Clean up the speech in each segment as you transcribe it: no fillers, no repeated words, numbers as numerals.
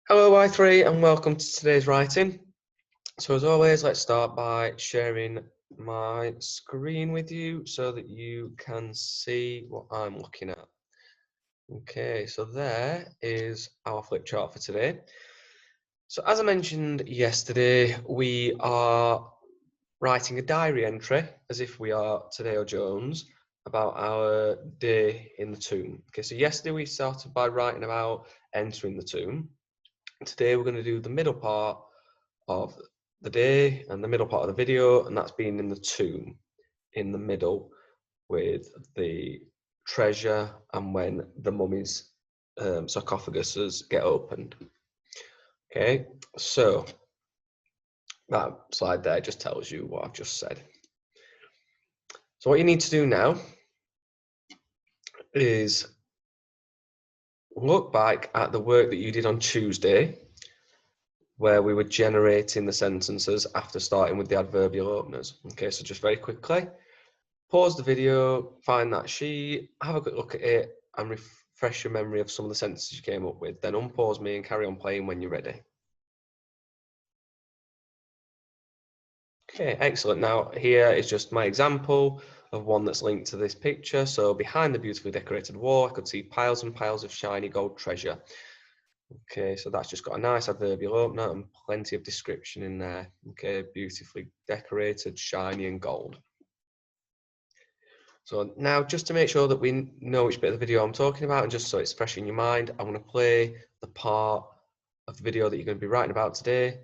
Hello Y3 and welcome to today's writing. So as always, let's start by sharing my screen with you so that you can see what I'm looking at. Okay, so there is our flip chart for today. So as I mentioned yesterday, we are writing a diary entry as if we are Tadeo Jones about our day in the tomb. Okay, so yesterday we started by writing about entering the tomb. Today we're going to do the middle part of the day and the middle part of the video, and that's being in the tomb in the middle with the treasure and when the mummy's sarcophaguses get opened. Okay, so that slide there just tells you what I've just said. So what you need to do now is look back at the work that you did on Tuesday, where we were generating the sentences after starting with the adverbial openers. Okay, so just very quickly, pause the video, find that sheet, have a quick look at it, and refresh your memory of some of the sentences you came up with. Then unpause me and carry on playing when you're ready. Okay, excellent. Now here is just my example of one that's linked to this picture. So behind the beautifully decorated wall, I could see piles and piles of shiny gold treasure. Okay, so that's just got a nice adverbial opener and plenty of description in there. Okay, beautifully decorated, shiny and gold. So now, just to make sure that we know which bit of the video I'm talking about, and just so it's fresh in your mind, I'm going to play the part of the video that you're going to be writing about today,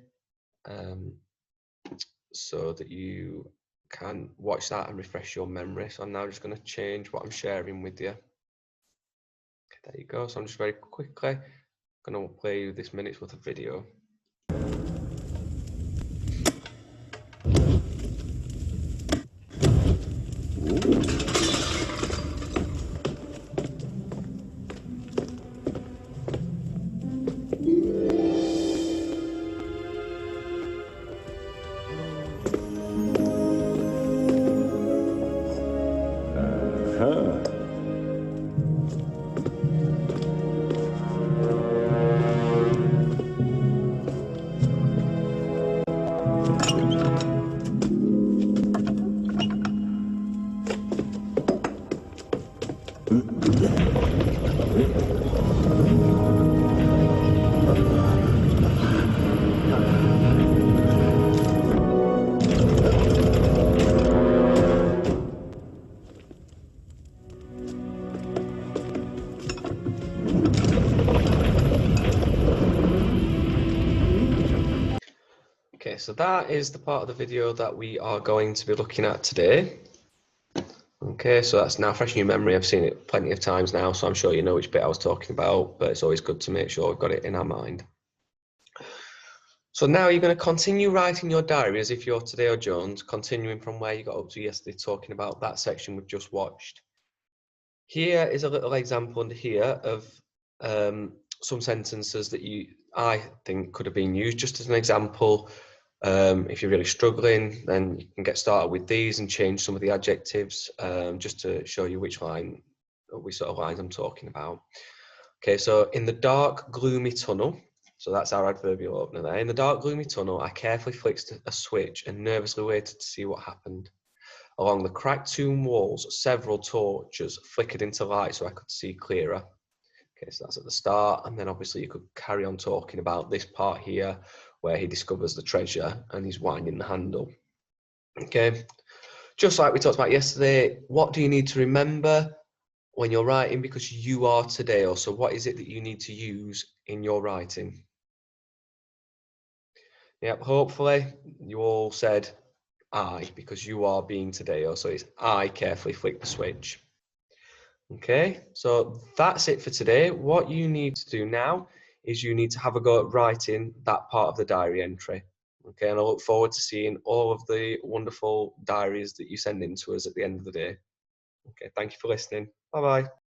so that you can watch that and refresh your memory. So I'm now just going to change what I'm sharing with you. Okay, there you go. So I'm just very quickly going to play you this minute's worth of video. Okay, so that is the part of the video that we are going to be looking at today. Okay, so that's now fresh in your memory. I've seen it plenty of times now, so I'm sure you know which bit I was talking about, but it's always good to make sure we've got it in our mind. So now you're going to continue writing your diary as if you're Tadeo Jones, continuing from where you got up to yesterday, talking about that section we've just watched. Here is a little example under here of some sentences that I think could have been used just as an example. If you're really struggling, then you can get started with these and change some of the adjectives just to show you which lines I'm talking about. Okay, so in the dark, gloomy tunnel, so that's our adverbial opener there. In the dark, gloomy tunnel, I carefully flicked a switch and nervously waited to see what happened. Along the cracked tomb walls, several torches flickered into light so I could see clearer. Okay, so that's at the start, and then obviously you could carry on talking about this part here where he discovers the treasure and he's winding the handle. Okay, just like we talked about yesterday, what do you need to remember when you're writing, because you are Tadeo? So what is it that you need to use in your writing? Yep, hopefully you all said I, because you are being Tadeo, so it's I carefully flick the switch. Okay, so that's it for today. What you need to do now is you need to have a go at writing that part of the diary entry. Okay, and I look forward to seeing all of the wonderful diaries that you send in to us at the end of the day. Okay, thank you for listening. Bye-bye.